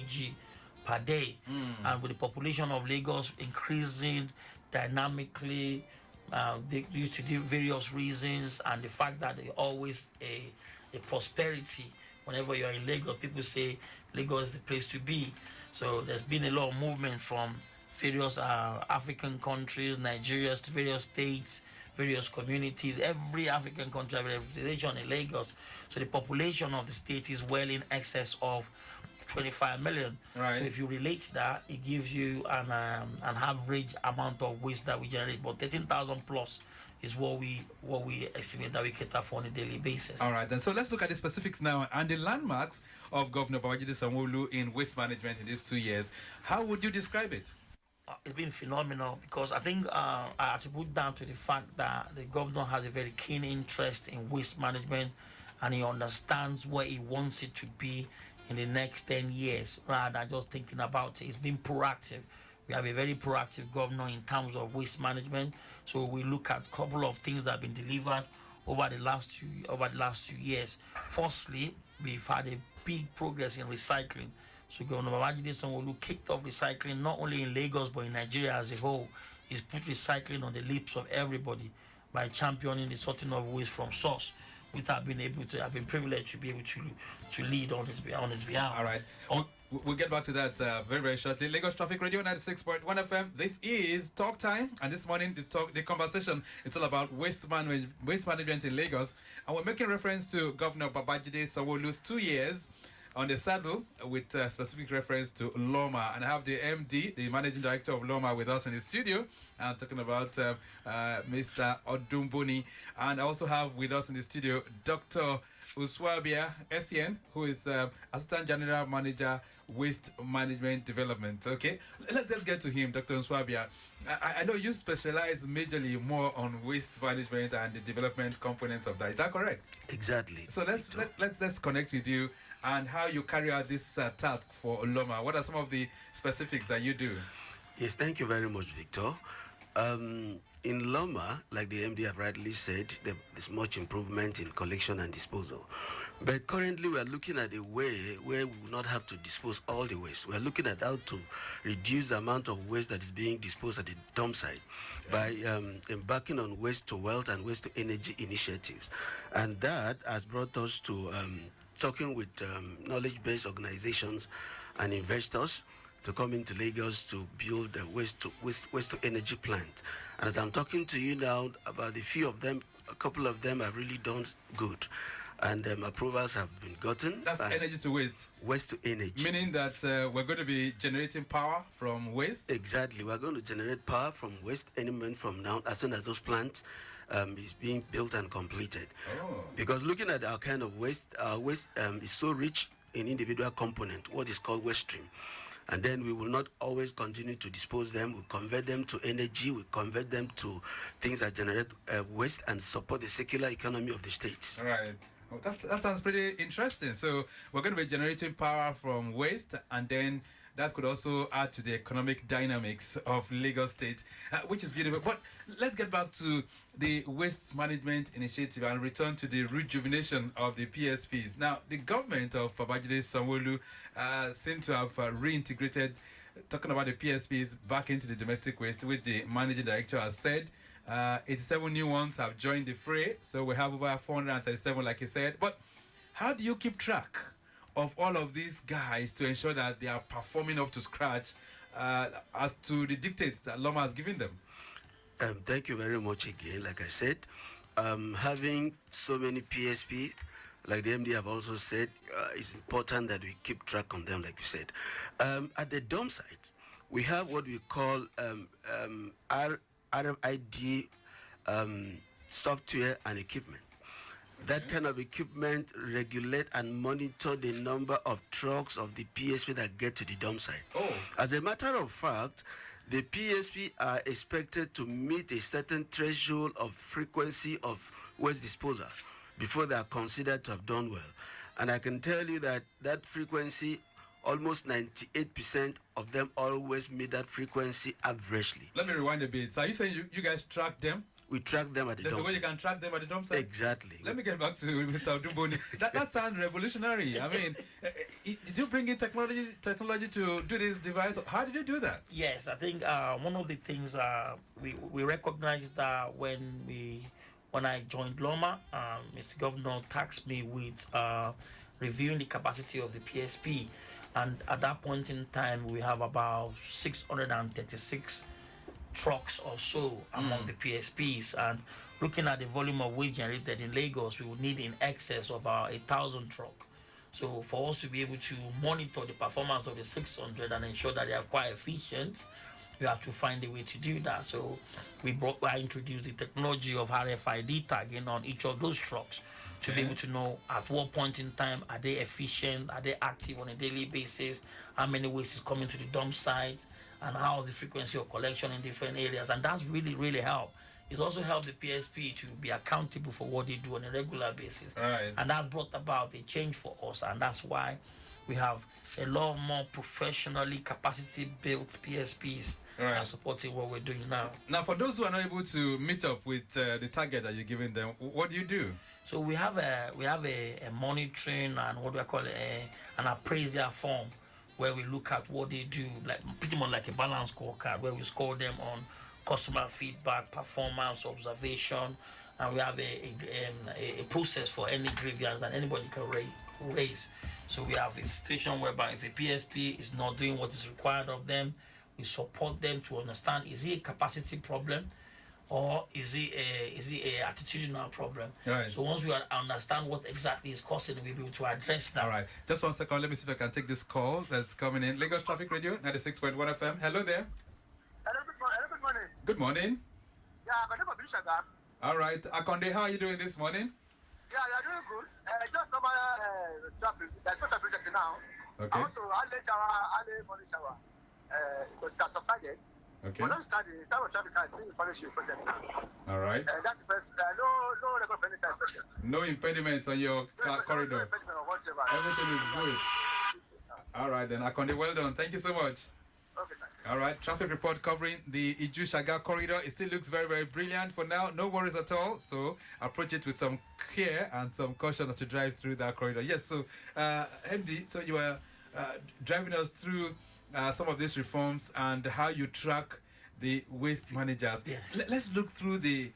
kg per day. And with the population of Lagos increasing dynamically, due to the various reasons, and the fact that there always a prosperity. Whenever you're in Lagos, people say Lagos is the place to be. So there's been a lot of movement from various African countries, Nigeria, to various states, various communities. Every African country has a representation in Lagos. So the population of the state is well in excess of 25 million. Right. So if you relate that, it gives you an average amount of waste that we generate. But 13,000 plus is what we estimate that we cater for on a daily basis. All right, then. So let's look at the specifics now and the landmarks of Governor Babajide Sanwo-Olu in waste management in these 2 years. How would you describe it? It's been phenomenal, because I think I attribute down to the fact that the governor has a very keen interest in waste management, and he understands where he wants it to be in the next 10 years, rather than just thinking about it. He's been proactive. We have a very proactive governor in terms of waste management. So we look at a couple of things that have been delivered over the last 2 years. Firstly, we've had a big progress in recycling. So Governor Babajide Sanwo-Olu kicked off recycling not only in Lagos but in Nigeria as a whole. He's put recycling on the lips of everybody by championing the sorting of waste from source, which I've been privileged to be able to lead on his behalf. All right. We'll get back to that very, very shortly. Lagos Traffic Radio 96.1 FM. This is Talk Time, and this morning the conversation, it's all about waste management in Lagos, and we're making reference to Governor Babajide Sanwo-Olu's 2 years on the saddle, with specific reference to LAWMA. And I have the MD, the Managing Director of LAWMA, with us in the studio. I'm talking about Mr. Odumboni. And I also have with us in the studio Dr. Uswabia SN, who is Assistant General Manager, Waste Management Development. Okay, let's just get to him, Dr. Uswabia. I know you specialize majorly more on waste management and the development components of that. Is that correct? Exactly. So let's connect with you and how you carry out this task for LAWMA. What are some of the specifics that you do? Yes, thank you very much, Victor. In LAWMA, like the MD have rightly said, there's much improvement in collection and disposal. But currently, we are looking at a way where we will not have to dispose all the waste. We are looking at how to reduce the amount of waste that is being disposed at the dump site by embarking on waste to wealth and waste to energy initiatives. And that has brought us to talking with knowledge-based organizations and investors to come into Lagos to build a waste to energy plant. And as I'm talking to you now, about a few of them, a couple of them have really done good, and approvals have been gotten. That's energy to waste. Waste to energy. Meaning that we're going to be generating power from waste? Exactly. We're going to generate power from waste any moment from now, as soon as those plants is being built and completed. Oh. Because looking at our kind of waste, our waste is so rich in individual component, what is called waste stream. And then we will not always continue to dispose them. We convert them to energy. We convert them to things that generate waste and support the circular economy of the state. All right. Well, that sounds pretty interesting. So we're going to be generating power from waste, and then that could also add to the economic dynamics of Lagos State, which is beautiful. But let's get back to the waste management initiative and return to the rejuvenation of the PSPs. Now, the government of Babajide Sanwo-Olu seem to have reintegrated, talking about the PSPs, back into the domestic waste, which the managing director has said. 87 new ones have joined the fray, so we have over 437, like he said. But how do you keep track of all of these guys to ensure that they are performing up to scratch as to the dictates that LAWMA has given them? Thank you very much again. Like I said, having so many PSP, like the MD have also said, it's important that we keep track on them, like you said. At the dump sites, we have what we call RFID software and equipment. That kind of equipment regulate and monitor the number of trucks of the PSP that get to the dump site. Oh. As a matter of fact, the PSP are expected to meet a certain threshold of frequency of waste disposal before they are considered to have done well. And I can tell you that that frequency, almost 98% of them always meet that frequency averagely. Let me rewind a bit. So are you saying you guys track them? We track them at the There's dump a way you site. can track them at the dump site? Exactly. Let me get back to Mr. Odumboni. That sounds revolutionary. I mean, did you bring in technology to do this device? How did you do that? Yes, I think one of the things we recognized that when I joined LAWMA, Mr. Governor tasked me with reviewing the capacity of the PSP, and at that point in time, we have about 636 trucks or so among the PSPs, and looking at the volume of waste generated in Lagos, we would need in excess of about 1,000 trucks. So for us to be able to monitor the performance of the 600 and ensure that they are quite efficient, we have to find a way to do that. So I introduced the technology of RFID tagging on each of those trucks to be able to know at what point in time are they efficient, are they active on a daily basis, how many waste is coming to the dump sites, and how is the frequency of collection in different areas. And that's really helped. It's also helped the PSP to be accountable for what they do on a regular basis. Right. And that's brought about a change for us, and that's why we have a lot more professionally capacity-built PSPs supporting what we're doing now. Now, for those who are not able to meet up with the target that you're giving them, what do you do? So we have a monitoring and what do I call it, an appraisal form where we look at what they do, like pretty much like a balance scorecard, where we score them on customer feedback, performance, observation, and we have a process for any grievance that anybody can raise. So we have a situation whereby if a PSP is not doing what is required of them, we support them to understand, is it a capacity problem or is it a attitudinal problem? Right. So once we understand what exactly is causing it, we'll be able to address that. All right. Just 1 second. Let me see if I can take this call that's coming in. Lagos Traffic Radio, 96.1 FM. Hello there. Hello, good morning. Good morning. Yeah, my name is Bishaga. All right. Akonde, how are you doing this morning? Yeah, you're doing good. Just normal traffic. There's no traffic sector now. Okay. Also, early shower, early morning shower. It has subsided. Okay. We're not starting. The time of traffic has seen punish you project now. All right. That's the best. No record for any time question. No impediments on your corridor. No impediment or whatever. Everything is good. All right, then. Akonde, well done. Thank you so much. Okay, thank you. All right, traffic report covering the Iju-Shaga corridor. It still looks very brilliant for now. No worries at all. So approach it with some care and some caution as to drive through that corridor. Yes, so MD, so you were driving us through some of these reforms and how you track the waste managers. Yes. Let's look through the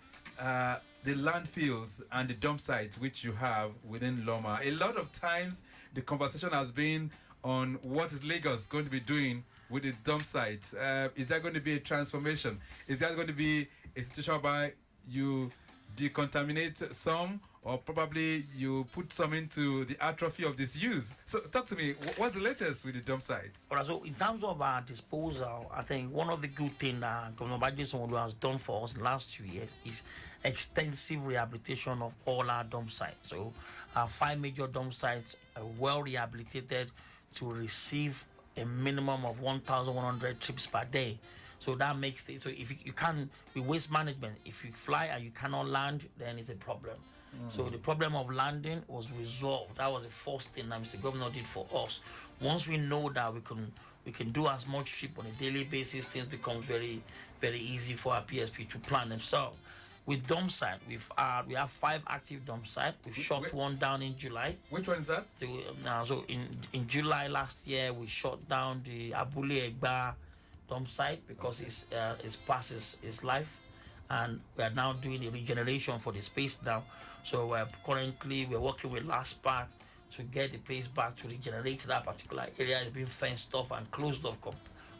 landfills and the dump sites which you have within LAWMA. A lot of times the conversation has been on what is Lagos going to be doing with the dump sites. Is there going to be a transformation? Is there going to be a situation whereby you decontaminate some, or probably you put some into the atrophy of disuse? So talk to me, what's the latest with the dump sites? All right, so in terms of our disposal, I think one of the good things that Governor Sanwo-Olu has done for us in the last 2 years is extensive rehabilitation of all our dump sites. So our 5 major dump sites are well rehabilitated to receive a minimum of 1,100 trips per day. So that makes it, so if you can't, with waste management, if you fly and you cannot land, then it's a problem. So the problem of landing was resolved. That was the first thing that Mr. Governor did for us. Once we know that we can do as much trip on a daily basis, things become very easy for our PSP to plan themselves. With dump site, we have 5 active dump sites. We've shut one down in July. Which one is that? So in July last year, we shut down the Abule Egba dump site because it's past its life, and we are now doing the regeneration for the space now. So we're working with LASPAC to get the place back to regenerate that particular area. It's been fenced off and closed off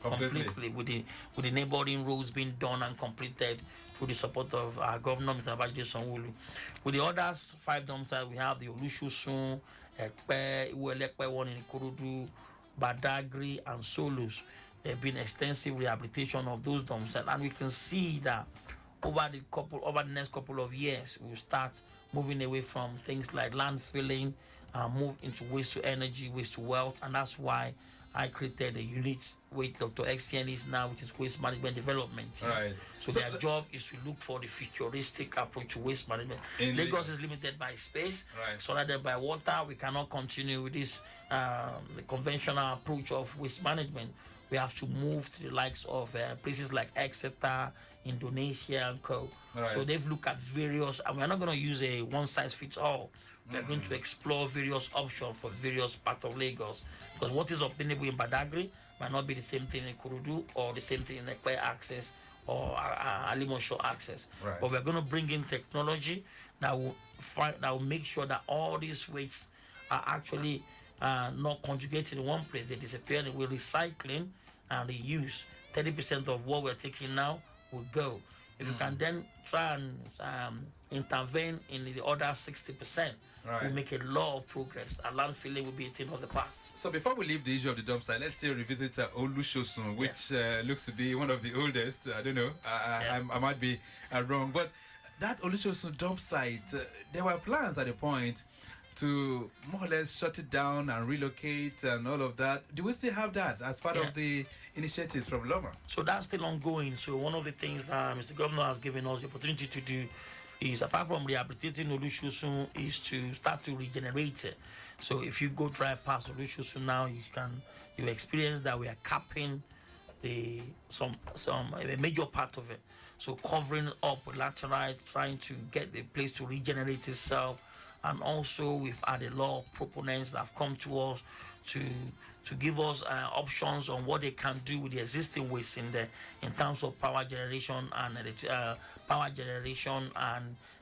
completely with the neighboring roads being done and completed through the support of our Governor, Mr. Adejuwon Sanwo-Olu. With the others 5 dump sites, we have the Olushosun, Ekpe, Iwelekpe one in Ikorodu, Badagry, and Solus. There have been extensive rehabilitation of those dump sites, and we can see that over the next couple of years, we'll start moving away from things like landfilling and move into waste to energy, waste to wealth, and that's why I created a unit with Dr. XTN is now, which is Waste Management Development team. Right. So their job is to look for the futuristic approach to waste management. Lagos is limited by space, surrounded by water. We cannot continue with this the conventional approach of waste management. We have to move to the likes of places like Exeter, Indonesia, and co. So they've looked at various, and we're not going to use a one-size-fits-all. We're going to explore various options for various parts of Lagos, because what is obtainable in Badagry might not be the same thing in Kurudu or the same thing in Ekpe access or Alimosho access. But we're going to bring in technology that will make sure that all these wastes are actually not conjugated in one place. They disappear. We're recycling and reuse. 30% of what we're taking now will go. If you can then try and intervene in the other 60%, we'll make a lot of progress. And landfilling will be a thing of the past. So before we leave the issue of the dump site, let's still revisit Olushosun, which looks to be one of the oldest. I don't know. I might be wrong. But that Olushosun dump site, there were plans at the point to more or less shut it down and relocate and all of that. Do we still have that as part of the initiatives from LAWMA? So that's still ongoing. So one of the things that Mr. Governor has given us the opportunity to do is, apart from rehabilitating Olushosun, is to start to regenerate it. So if you go drive past Olushosun now, you experience that we are capping a major part of it. So covering up with laterite, trying to get the place to regenerate itself. And also we've had a lot of proponents that have come to us to give us options on what they can do with the existing waste in there in terms of power generation and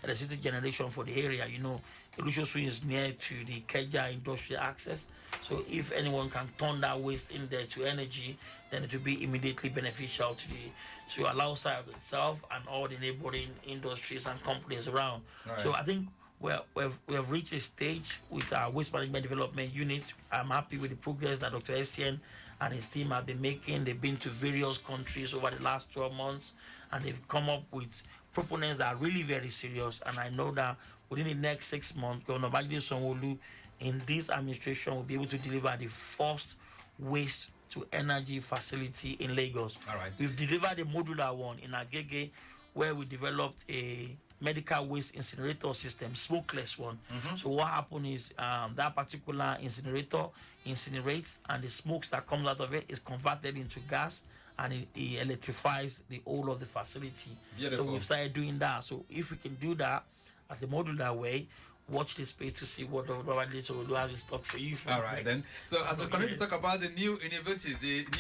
electricity generation for the area. You know, Olushosun is near to the Keja industrial access. So if anyone can turn that waste in there to energy, then it will be immediately beneficial to Alausa itself and all the neighboring industries and companies around. So I think we have reached a stage with our waste management development unit. I'm happy with the progress that Dr. Essien and his team have been making. They've been to various countries over the last 12 months, and they've come up with proponents that are really very serious. And I know that within the next 6 months, Governor Sanwo-Olu in this administration will be able to deliver the first waste to energy facility in Lagos. We've delivered a modular one in Agege, where we developed a medical waste incinerator system, smokeless one. So what happened is that particular incinerator incinerates, and the smokes that comes out of it is converted into gas, and it electrifies the whole of the facility. Beautiful. So we've started doing that. So if we can do that as a modular way, watch this space to see what Robert will have in stock for you. All right, then. So as we continue to talk about the new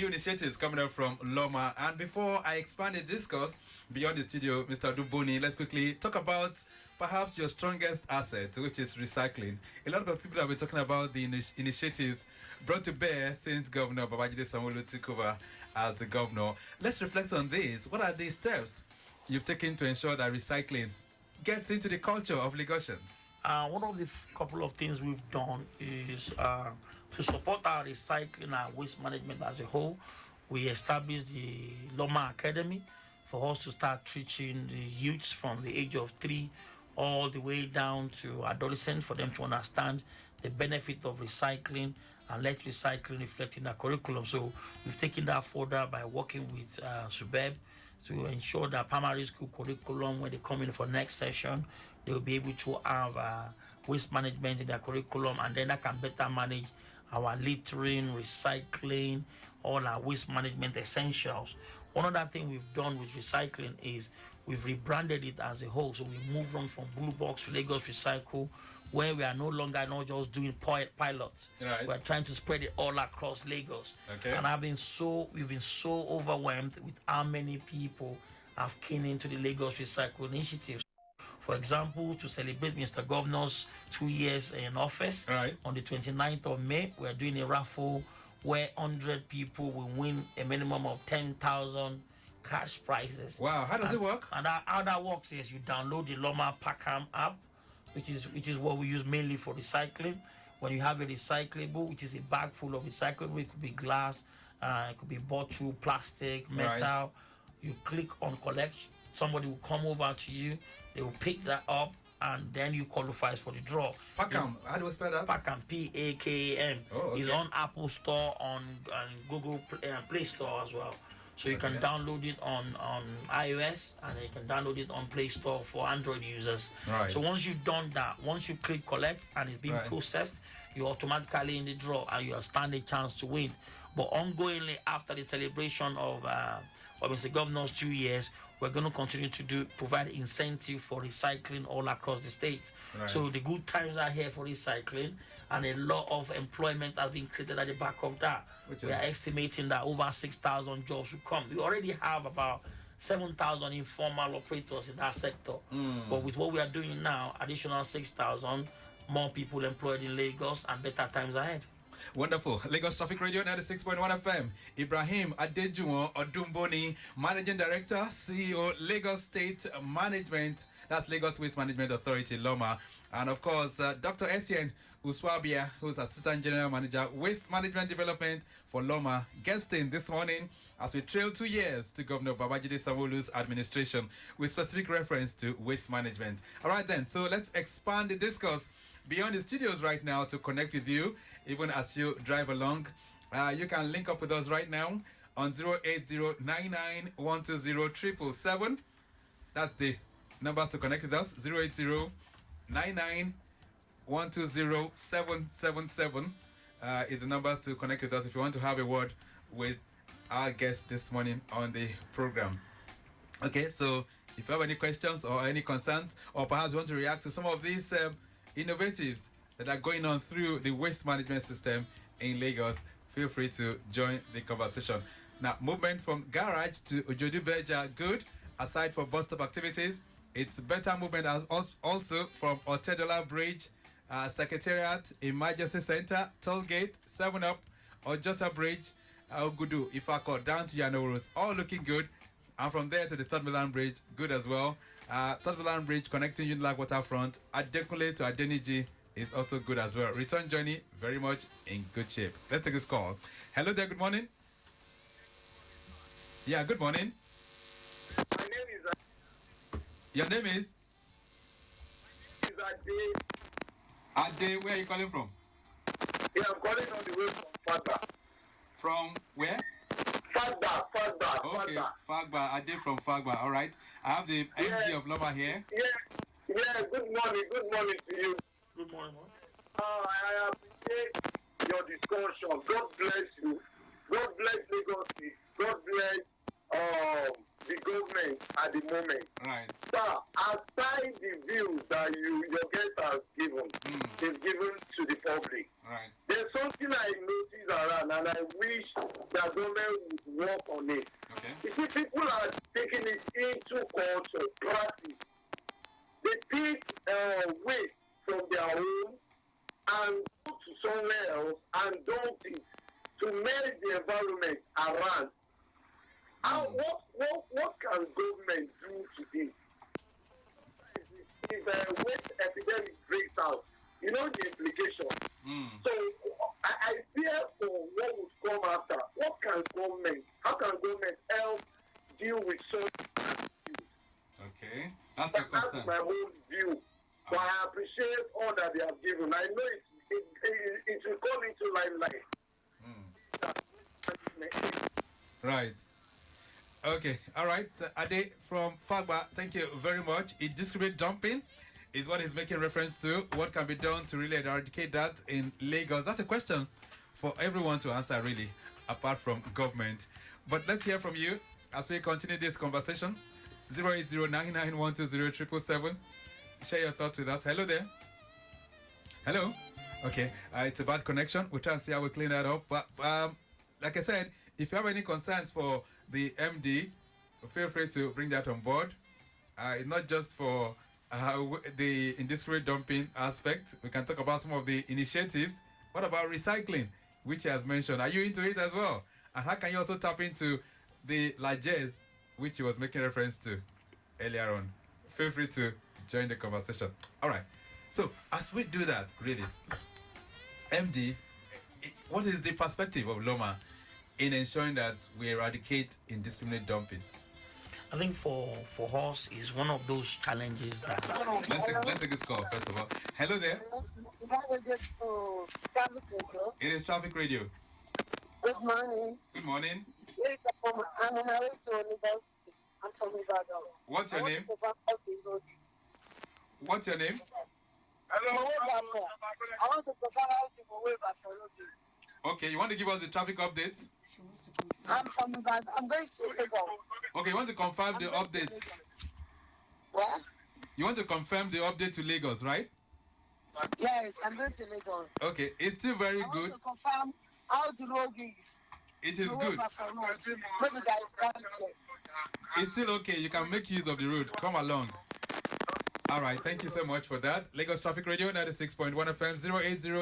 initiatives coming up from LAWMA, and before I expand the discourse beyond the studio, Mr. Odumboni, let's quickly talk about perhaps your strongest asset, which is recycling. A lot of people have been talking about the initiatives brought to bear since Governor Sanwo-Olu took over as the governor. Let's reflect on this. What are the steps you've taken to ensure that recycling gets into the culture of Lagosians? One of the couple of things we've done is to support our recycling and waste management as a whole. We established the LAWMA Academy for us to start teaching the youths from the age of 3 all the way down to adolescent, for them to understand the benefit of recycling and let recycling reflect in our curriculum. So we've taken that further by working with SUBEB to ensure that primary school curriculum, when they come in for next session, they will be able to have waste management in their curriculum, and then that can better manage our littering, recycling, all our waste management essentials. One other thing we've done with recycling is we've rebranded it as a whole. So we moved on from Blue Box to Lagos Recycle, where we are no longer not just doing pilots. We're trying to spread it all across Lagos. And we've been so overwhelmed with how many people have keen into the Lagos Recycle initiative. For example, to celebrate Mr. Governor's 2 years in office, on the 29th of May, we're doing a raffle where 100 people will win a minimum of 10,000 cash prizes. Wow, how does it work? And how that works is you download the LAWMA Packham app, which is what we use mainly for recycling. When you have a recyclable, which is a bag full of recyclable, it could be glass, it could be bottle, plastic, metal. You click on collect. Somebody will come over to you. They will pick that up, and then you qualify for the draw. Packham, how do we spell that? Packham, P-A-K-A-M. Oh, okay. It's on Apple Store, on Google Play Store as well. So you can download it on iOS, and you can download it on Play Store for Android users. Right. So once you've done that, once you click collect and it's being processed, you're automatically in the draw and you stand a chance to win. But ongoingly after the celebration of Mr. Governor's 2 years, we're going to continue to provide incentive for recycling all across the state. Right. So the good times are here for recycling, and a lot of employment has been created at the back of that. We are estimating that over 6,000 jobs will come. We already have about 7,000 informal operators in that sector. But with what we are doing now, additional 6,000, more people employed in Lagos, and better times ahead. Wonderful. Lagos Traffic Radio 96.1 FM. Ibrahim Adejuwon Odumboni, Managing Director, CEO, Lagos State Management. That's Lagos Waste Management Authority, LAWMA. And of course, Dr. Essien Uswabia, who's Assistant General Manager, Waste Management Development for LAWMA, guesting this morning as we trail 2 years to Governor Babajide Sanwo-Olu's administration with specific reference to waste management. All right then, so let's expand the discourse beyond the studios right now to connect with you, even as you drive along. You can link up with us right now on 08099120777. That's the numbers to connect with us. 08099120777 is the numbers to connect with us if you want to have a word with our guest this morning on the program. Okay, so if you have any questions or any concerns, or perhaps you want to react to some of these innovatives that are going on through the waste management system in Lagos, feel free to join the conversation. Now, movement from garage to Ojodubeja, good. Aside from bus stop activities, it's better movement as also from Otedola Bridge, Secretariat, Emergency Center, Tollgate, 7-Up, Ojota Bridge, Ogudu, Ifako, down to Yanoros, all looking good. And from there to the Third Milan Bridge, good as well. Third Milan Bridge connecting Unilag Waterfront, Adekunle to Adeniji is also good as well. Return journey, very much in good shape. Let's take this call. Hello there, good morning. Yeah, good morning. My name is Your name is? Ade. Ade, where are you calling from? Yeah, I'm calling on the way from Fagba. From where? Fagba. Okay, Fagba. Ade from Fagba. All right. I have the MD of LAWMA here. Yeah, good morning to you. Good morning, man. I appreciate your discussion. God bless you. God bless Lagos State. God bless the government at the moment. Right. Sir, aside the views that your guest has given, is given to the public. Right. There's something I notice around, and I wish the government would work on it. Okay. You see, people are taking it into culture, practice. They take waste from their home and go to somewhere else and dump it to make the environment around. What can government do today? If a waste epidemic breaks out, you know the implication. So I fear for what would come after. How can government help deal with such issues? Okay. That's your concern. That's my own view. But I appreciate all that they have given. I know it will come into limelight. Right. Okay. All right. Ade from Fagba, thank you very much. Indiscriminate dumping is what he's making reference to. What can be done to really eradicate that in Lagos? That's a question for everyone to answer, really, apart from government. But let's hear from you as we continue this conversation. 08099120777. Share your thoughts with us. Hello there. Hello. Okay. It's a bad connection. We'll try and see how we clean that up. But like I said, if you have any concerns for the MD, feel free to bring that on board. It's not just for the indiscriminate dumping aspect. We can talk about some of the initiatives. What about recycling, which he has mentioned? Are you into it as well? And how can you also tap into the largesse, which he was making reference to earlier on? Feel free to join the conversation. All right. So as we do that, really, MD, what is the perspective of LAWMA in ensuring that we eradicate indiscriminate dumping? I think for us is one of those challenges that Let's take this call first of all. Hello there. It is Traffic Radio. Good morning. Good morning. I'm on my way to Lagos. I'm from Ibadan. What's your name? What's your name? Hello. I want to confirm how to go away back for road. Okay, you want to give us the traffic update? I'm from Ibadan. I'm going to Lagos. Okay, you want to confirm the update? What? You want to confirm the update to Lagos, right? Yes, I'm going to Lagos. Okay, it's still very I good. want to confirm how the road is. It is good. Maybe there is traffic there. It's still okay. You can make use of the road. Come along. All right. Thank you so much for that. Lagos Traffic Radio 96.1 FM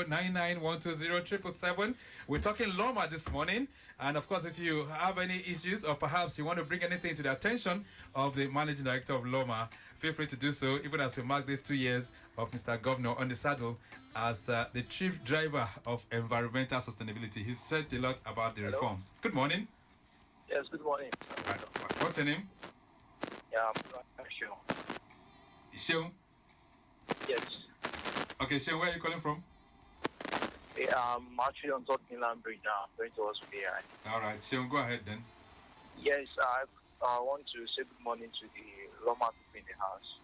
080-99120-777. We're talking LAWMA this morning. And of course, if you have any issues or perhaps you want to bring anything to the attention of the Managing Director of LAWMA, feel free to do so, even as we mark these 2 years of Mr. Governor on the saddle as the chief driver of environmental sustainability. He's said a lot about the reforms. Good morning. Yes, good morning. Right. What's your name? Yeah, I'm sure. Sheung? Yes. Okay, Sheung, where are you calling from? Yeah, I'm actually on South Milan Bridge now. I'm going towards PI. All right, Sheung, go ahead then. Yes, I want to say good morning to the LAWMA people in the house.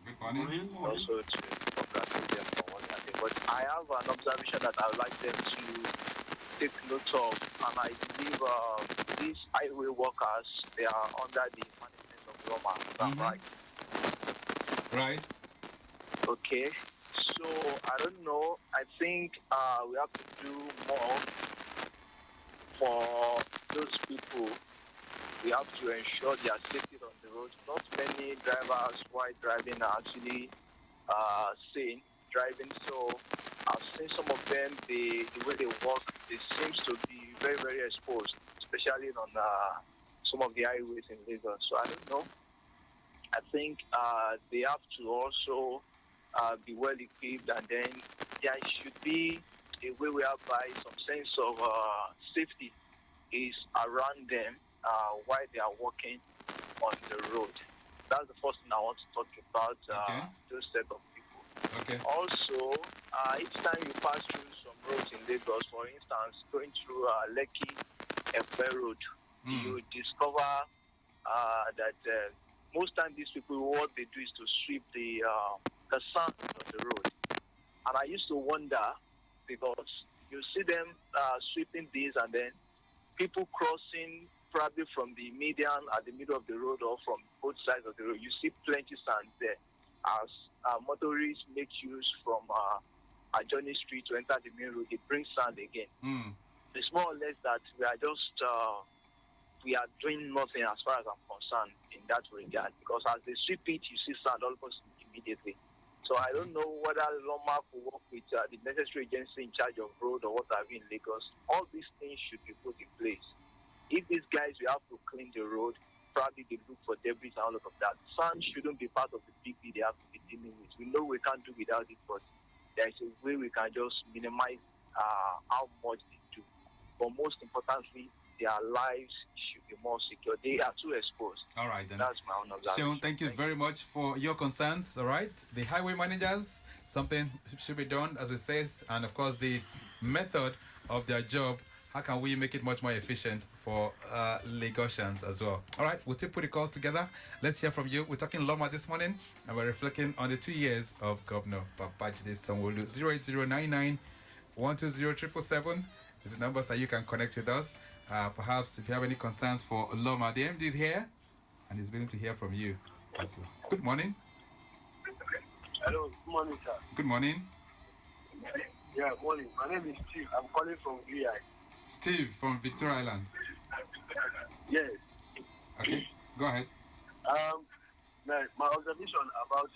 Good morning. Also to congratulate them for what they are doing. But I have an observation that I would like them to take note of, and I believe these highway workers, they are under the management of LAWMA. Is that right? Right. Okay. So, I don't know. I think we have to do more for those people. We have to ensure their safety on the road. Not many drivers while driving are actually sane driving. So, I've seen some of them, the way they walk, it seems to be very, very exposed, especially on some of the highways in Lagos. So, I don't know. I think they have to also be well equipped, and then there should be a way whereby some sense of safety is around them while they are walking on the road. That's the first thing I want to talk about, those set of people. Okay. Also, each time you pass through some roads in Lagos, for instance, going through Lekki Epe Road, you discover that most times these people, what they do is to sweep the sand of the road. And I used to wonder, because you see them sweeping these, and then people crossing probably from the median at the middle of the road or from both sides of the road. You see plenty sand there as motorists make use from adjoining street to enter the main road. They bring sand again. It's more or less that we are just we are doing nothing as far as I'm concerned in that regard, because as they sweep it, you see sand almost immediately. So I don't know whether LAWMA will work with the necessary agency in charge of road or what have you in Lagos. All these things should be put in place. If these guys will have to clean the road, probably they look for debris and all of that. Sand shouldn't be part of the big deal they have to be dealing with. We know we can't do without it, but there is a way we can just minimize how much they do. But most importantly, their lives should be more secure. They are too exposed. All right, then. That's my own observation. Sean, thank you very much for your concerns. All right, the highway managers, something should be done, as we say, and of course the method of their job. How can we make it much more efficient for Lagosians as well? All right, we'll still put the calls together. Let's hear from you. We're talking LAWMA this morning, and we're reflecting on the 2 years of Governor Babajide Sanwo-Olu. 08099-120-777 is the numbers that you can connect with us. Perhaps if you have any concerns for LAWMA, the MD is here, and he's willing to hear from you as well. Good morning. Hello, good morning, sir. Good morning. Yeah, morning. My name is Steve. I'm calling from VI. Steve from Victoria Island. Yes. Okay, go ahead. My observation about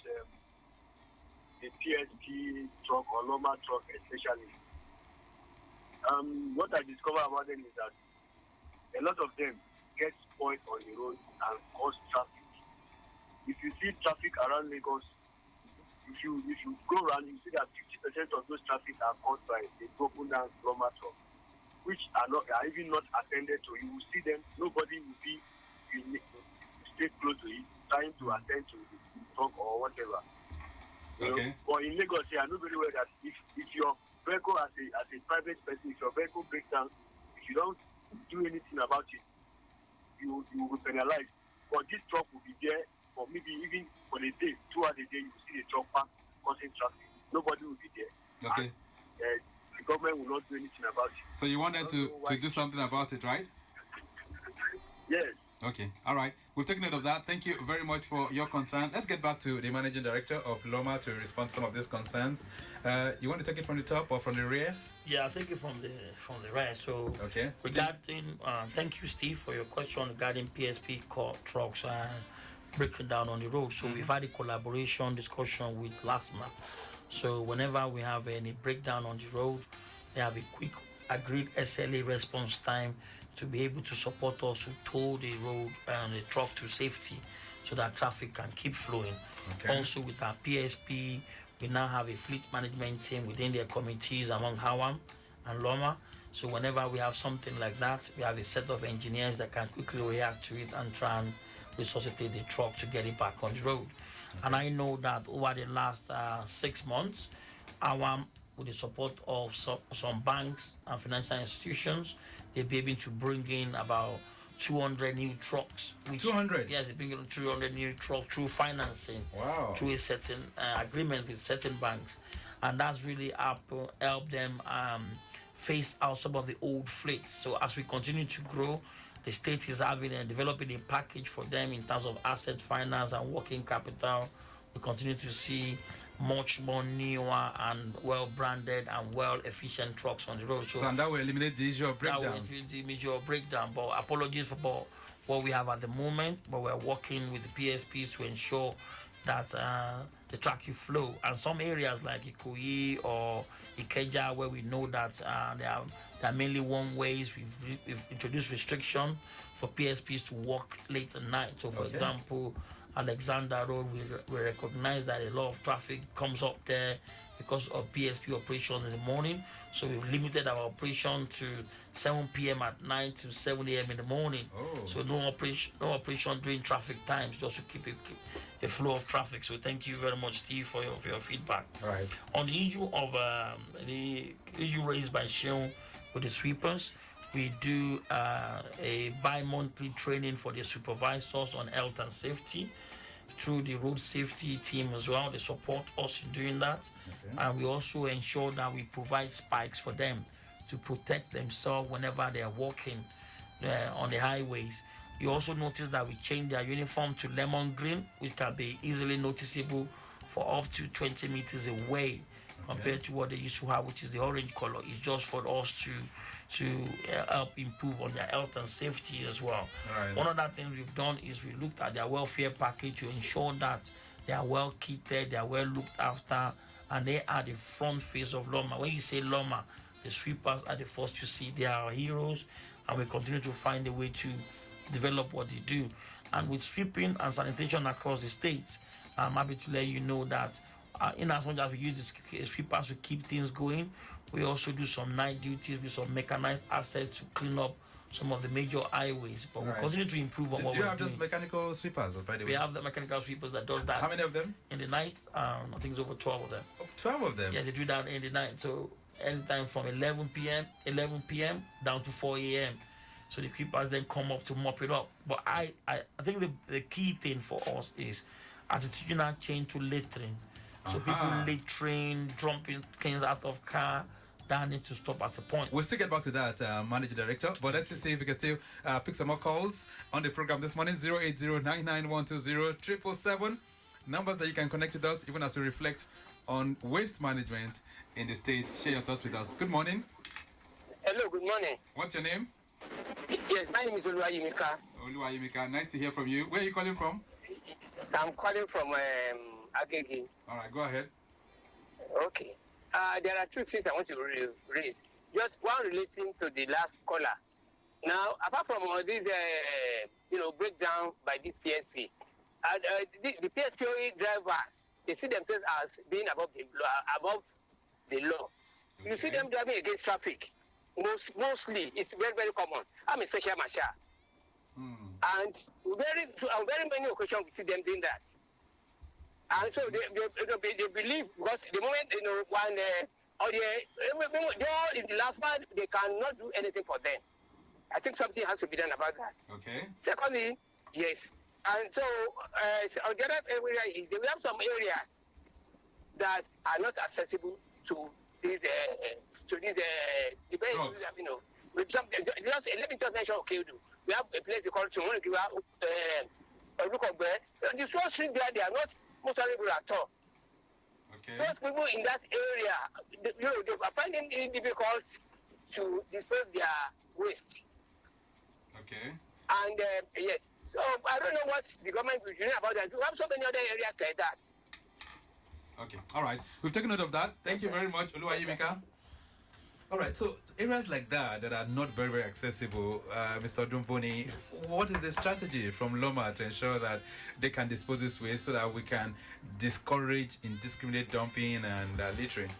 the PSP truck or LAWMA truck especially, what I discover about them is that a lot of them get spoiled on the road and cause traffic. If you see traffic around Lagos, if you go around, you see that 50% of those traffic are caused by the broken down LAWMA truck, which are even not attended to. You will see them, nobody will be stay close to it, trying to attend to the talk or whatever. Okay. But in Lagos, I know very well that if your vehicle as a private person, if your vehicle breaks down, if you don't do anything about it, you will be penalized. But this truck will be there for maybe even for a day, throughout the day, you will see the truck parked causing traffic. Nobody will be there. Okay. And, the government will not do anything about it. So you wanted to do something about it, right? Yes. Okay. All right. We'll take note of that. Thank you very much for your concern. Let's get back to the managing director of LAWMA to respond to some of these concerns. You want to take it from the top or from the rear? Yeah, I'll take it from the right. So okay. Regarding, thank you, Steve, for your question regarding PSP trucks breaking down on the road. So we've had a collaboration discussion with LAWMA. So whenever we have any breakdown on the road, they have a quick agreed SLA response time to be able to support us to tow the road and the truck to safety so that traffic can keep flowing. Okay. Also with our PSP, we now have a fleet management team within their committees among HAWAM and LAWMA. So whenever we have something like that, we have a set of engineers that can quickly react to it and try and resuscitate the truck to get it back on the road. And I know that over the last 6 months, HAWAM, with the support of some banks and financial institutions, they'll be able to bring in about 200 new trucks. 200? Yes, they bring in 200 new trucks through financing. Wow. Through a certain agreement with certain banks. And that's really helped them phase out some of the old fleets. So as we continue to grow, the state is having and developing a package for them in terms of asset finance and working capital. We continue to see much more newer and well-branded and well-efficient trucks on the road. So and that will eliminate the issue of breakdowns. That will eliminate the major breakdown. But apologies for what we have at the moment. But we're working with the PSPs to ensure that the traffic flow. And some areas like Ikoyi or Ikeja, where we know that there are mainly one-ways, we've introduced restriction for PSPs to work late at night. So, for example, Alexander Road, we recognize that a lot of traffic comes up there because of PSP operation in the morning. So we've limited our operation to 7 p.m. at night to 7 a.m. in the morning. Oh. So no operation during traffic times, just to keep a flow of traffic. So thank you very much, Steve, for your feedback. All right. On the issue of the issue raised by Sheon with the sweepers, we do a bi-monthly training for the supervisors on health and safety through the road safety team as well. They support us in doing that. Okay. And we also ensure that we provide spikes for them to protect themselves whenever they're walking on the highways. You also notice that we changed their uniform to lemon green, which can be easily noticeable for up to 20 meters away compared to what they used to have, which is the orange color. It's just for us to help improve on their health and safety as well. Right. One of the things we've done is we looked at their welfare package to ensure that they are well kitted, they are well looked after, and they are the front face of LAWMA. When you say LAWMA, the sweepers are the first you see. They are our heroes, and we continue to find a way to develop what they do. And with sweeping and sanitation across the state, I'm happy to let you know that in as much as we use the sweepers to keep things going, we also do some night duties with some mechanized assets to clean up some of the major highways. But we'll continue to improve on what we're doing. Do you have just mechanical sweepers, by the way? We have the mechanical sweepers that does that. How many of them? In the night, I think it's over 12 of them. 12 of them? Yeah, they do that in the night. So anytime from 11 p.m. down to 4 a.m. So the sweepers then come up to mop it up. But I think the key thing for us is attitudinal change to littering. So people littering, dumping things out of car, that need to stop at a point. We'll still get back to that, Managing Director, but let's just see if we can still pick some more calls on the program this morning. 080-99120-777. Numbers that you can connect with us even as we reflect on waste management in the state. Share your thoughts with us. Good morning. Hello, good morning. What's your name? Yes, my name is Oluwayimika. Oluwayimika, nice to hear from you. Where are you calling from? I'm calling from Agege. All right, go ahead. Okay. There are two things I want to raise. Just one relating to the last caller. Now, apart from all these, breakdown by this PSP, the PSP drivers, they see themselves as being above the law. Okay. You see them driving against traffic. Mostly, it's very, very common. I'm a special marshal. And on very many occasions, we see them doing that. And so they believe, because the moment, when in the last part, they cannot do anything for them. I think something has to be done about that. Okay. Secondly, yes. And so, the other area is we have some areas that are not accessible to these drugs. With some, let me just mention Okedu. We have a place called Chumoni. We have the small street there, they are not motorable at all. Okay. Those people in that area, they are finding it difficult to dispose their waste. Okay. And yes, so I don't know what the government will do about that. We have so many other areas like that. Okay. All right. We've taken note of that. Thank you very much, Oluwayimika. All right. So areas like that are not very, very accessible, Mr. Odumboni, what is the strategy from LAWMA to ensure that they can dispose this waste so that we can discourage indiscriminate dumping and littering?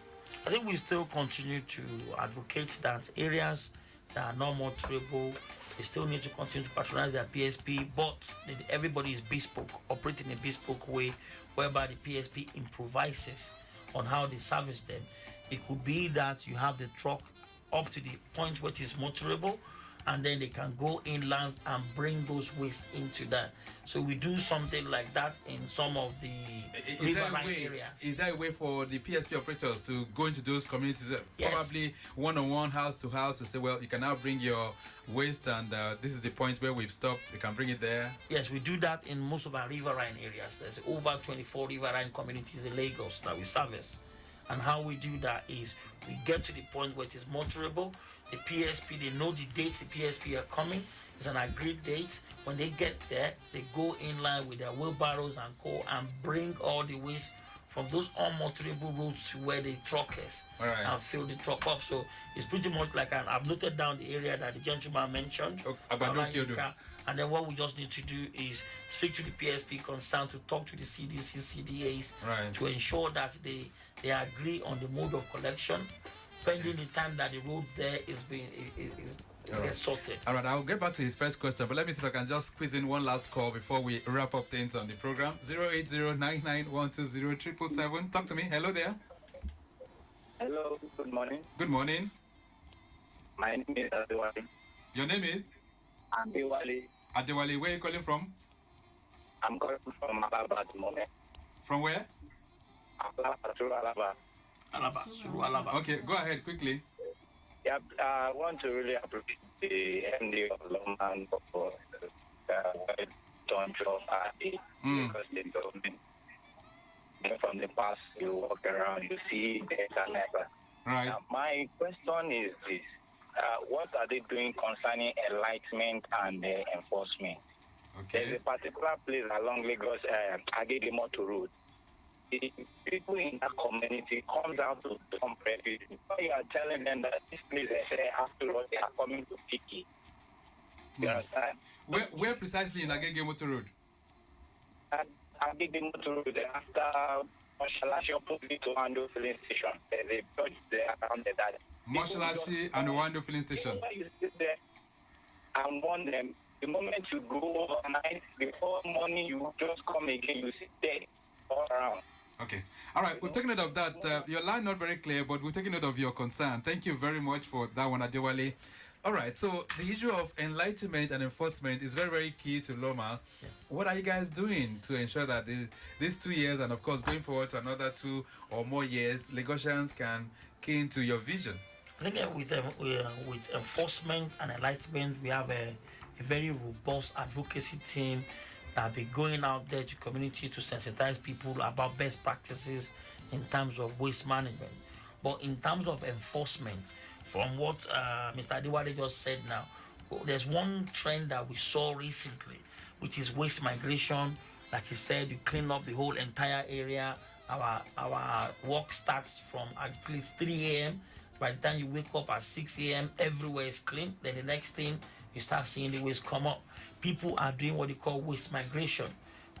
I think we still continue to advocate that areas that are not motorable, they still need to continue to patronize their PSP, but everybody is bespoke, operating in a bespoke way, whereby the PSP improvises on how they service them. It could be that you have the truck up to the point where it is motorable, and then they can go inland and bring those waste into that. So we do something like that in some of the riverine areas. Is there a way for the PSP operators to go into those communities, Yes. probably one-on-one, house to house, to say, well, you can now bring your waste, and this is the point where we've stopped. You can bring it there. Yes, we do that in most of our riverine areas. There's over 24 riverine communities in Lagos that we service. And how we do that is we get to the point where it is motorable. The PSP, they know the dates the PSP are coming. It's an agreed date. When they get there, they go in line with their wheelbarrows and go and bring all the waste from those unmotorable roads to where the truck is, right, and fill the truck up. So it's pretty much like I've noted down the area that the gentleman mentioned. And then what we just need to do is speak to the PSP concerned, to talk to the CDC, CDAs, right, to ensure that they agree on the mode of collection, pending the time that the road there is being sorted. All right, I'll get back to his first question, but let me see if I can just squeeze in one last call before we wrap up things on the program. 080-99-120-777. Talk to me. Hello there. Hello, good morning. Good morning. My name is Adewale. Your name is? Adewale. Adewale, where are you calling from? I'm calling from Alaba at the moment. From where? Alaba. Alaba. Okay, go ahead quickly. Yeah, I want to really appreciate the MD of LAWMA for done job because the government, from the past, you walk around, you see the internet. Right. My question is this. What are they doing concerning enlightenment and enforcement? Okay. There's a particular place along Lagos, Agege Road. The people in that community comes out to dump refuse. You are telling them that this place, after all, they are coming to pick it. You understand? Where precisely in Agege Road? Agege Road, after Moshalashi opposite to Wando filling station. There's a church there around that. Moshalashi and Wando filling station. You sit there and warn them. The moment you go overnight, before morning, you just come again. You sit there all around. Okay. All right. We've taken note of that. Your line not very clear, but we've taken note of your concern. Thank you very much for that one, Adewale. All right. So the issue of enlightenment and enforcement is very, very key to LAWMA. Yes. What are you guys doing to ensure that these 2 years, and of course going forward to another 2 or more years, Lagosians can key into your vision? I think with enforcement and enlightenment, we have a very robust advocacy team that be going out there to community to sensitize people about best practices in terms of waste management. But in terms of enforcement, from what Mr. Adewale just said now, there's one trend that we saw recently, which is waste migration. Like he said, you clean up the whole entire area. Our work starts from at least 3 a.m. By the time you wake up at 6 a.m., everywhere is clean. Then the next thing, you start seeing the waste come up. People are doing what they call waste migration.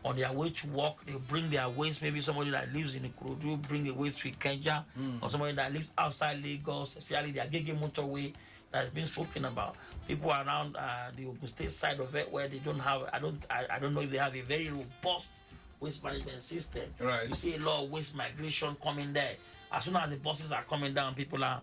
On their way to work, they bring their waste. Maybe somebody that lives in Ikorodu bring the waste to Ikeja, or somebody that lives outside Lagos, especially the Agege motorway that has been spoken about. people around the Ogun State side of it where they don't have, I don't know if they have a very robust waste management system. Right. You see a lot of waste migration coming there. As soon as the buses are coming down, people are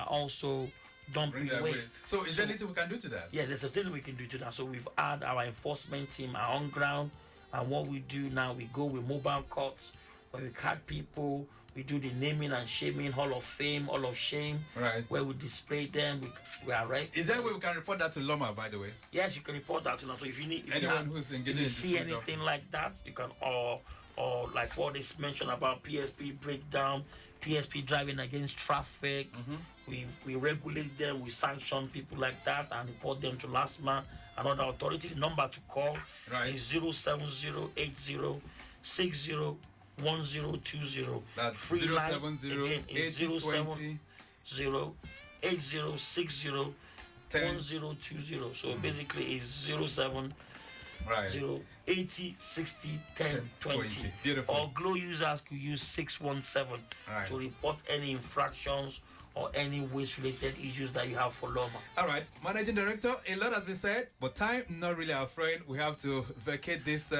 also dumping waste. So is there anything we can do to that? Yeah, there's a thing we can do to that. So we've had our enforcement team are on ground, and what we do now, we go with mobile courts where we catch people. We do the naming and shaming, Hall of Fame, Hall of Shame, right? Where we display them, we arrest. Is there a way we can report that to LAWMA, by the way? Yes, you can report that to them. So if you need, anyone who's engaged, if you see anything like that, you can, or like what is mentioned about PSP breakdown, PSP driving against traffic. We regulate them, we sanction people like that and report them to LAWMA, another authority. The number to call is 07080601020. That's free 070 line again is 07080601020. So basically it's 07 80 60 10 20. Beautiful. Or Glow users could use 617 to report any infractions or any waste related issues that you have for LAWMA. All right, Managing Director, a lot has been said, but time not really our friend. We have to vacate this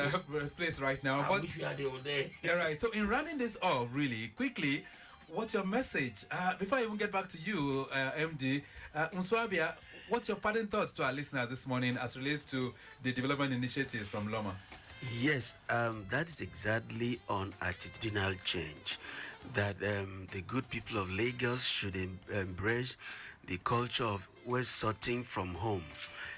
place right now. I wish we had the whole day. Yeah, right. So in rounding this off, really quickly, what's your message? Before I even get back to you, MD, Unswabia, what's your parting thoughts to our listeners this morning as relates to the development initiatives from LAWMA? Yes, that is exactly on attitudinal change. That the good people of Lagos should embrace the culture of waste sorting from home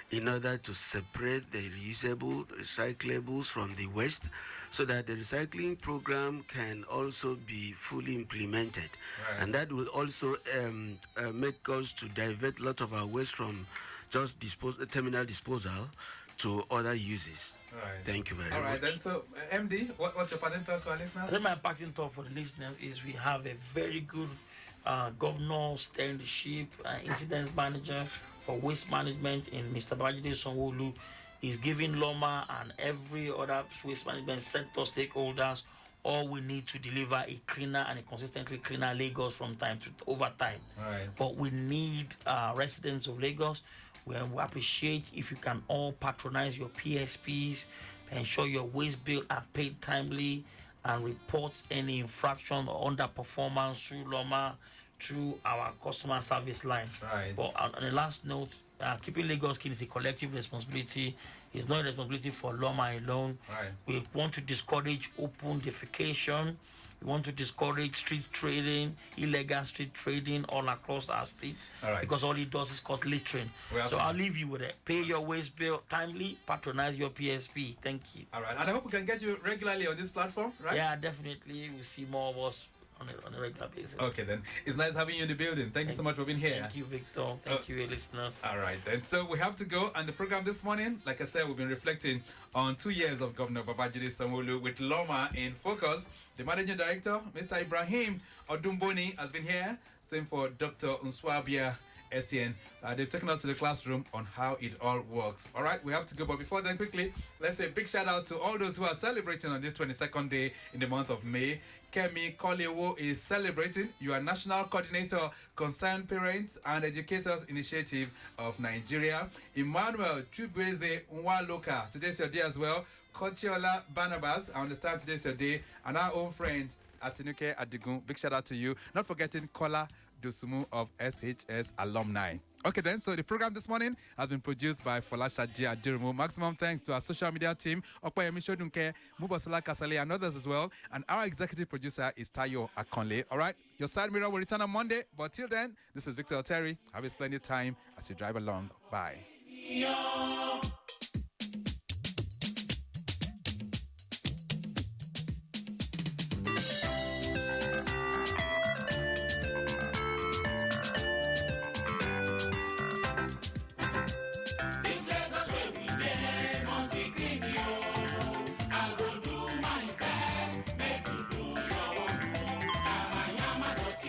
in order to separate the reusable, recyclables from the waste, so that the recycling program can also be fully implemented. And that will also make us to divert a lot of our waste from just terminal disposal to other uses. Thank you very much. All right, then. So, MD, what's your parting thought to our listeners? I think my parting thought for the listeners is we have a very good governor steering the ship, incident manager for waste management in Mr. Sanwo-Olu. Is giving LAWMA and every other waste management sector stakeholders all we need to deliver a cleaner and a consistently cleaner Lagos from time to over time. But we need residents of Lagos. We appreciate if you can all patronize your PSPs, ensure your waste bills are paid timely, and report any infraction or underperformance through LAWMA, through our customer service line. But on the last note, keeping Lagos clean is a collective responsibility. It's not a responsibility for LAWMA alone. We want to discourage open defecation. We want to discourage street trading, illegal street trading all across our state, because all it does is cause littering. So I'll leave you with it. Pay your waste bill timely, patronize your PSP. Thank you. All right, and I hope we can get you regularly on this platform, right? Yeah, definitely. We'll see more of us on a regular basis. Okay, then. It's nice having you in the building. Thank you so much for being here. Thank you, Victor. Thank you, listeners. All right, then. So we have to go. And the program this morning, like I said, we've been reflecting on 2 years of Governor Babajide Sanwo-Olu with LAWMA in focus. The Managing Director, Mr. Ibrahim Odumboni, has been here. Same for Dr. Unswabia SCN. They've taken us to the classroom on how it all works. All right, we have to go. But before then, quickly, let's say a big shout out to all those who are celebrating on this 22nd day in the month of May. Kemi Kolewo is celebrating. You are National Coordinator, Concerned Parents and Educators Initiative of Nigeria. Emmanuel Chubweze Nwaloka, today's your day as well. Kochiola Barnabas, I understand today's your day. And our own friend, Atinuke Adigun, big shout out to you. Not forgetting Kola Dosumu of SHS alumni. Okay then, so the program this morning has been produced by Folasha G. Adirumu. Maximum thanks to our social media team, Okpayemi Shodunke, Mubosola Kasale, and others as well. And our executive producer is Tayo Akonle. All right, your side mirror will return on Monday. But till then, this is Victor Terry. Have a splendid time as you drive along. Bye.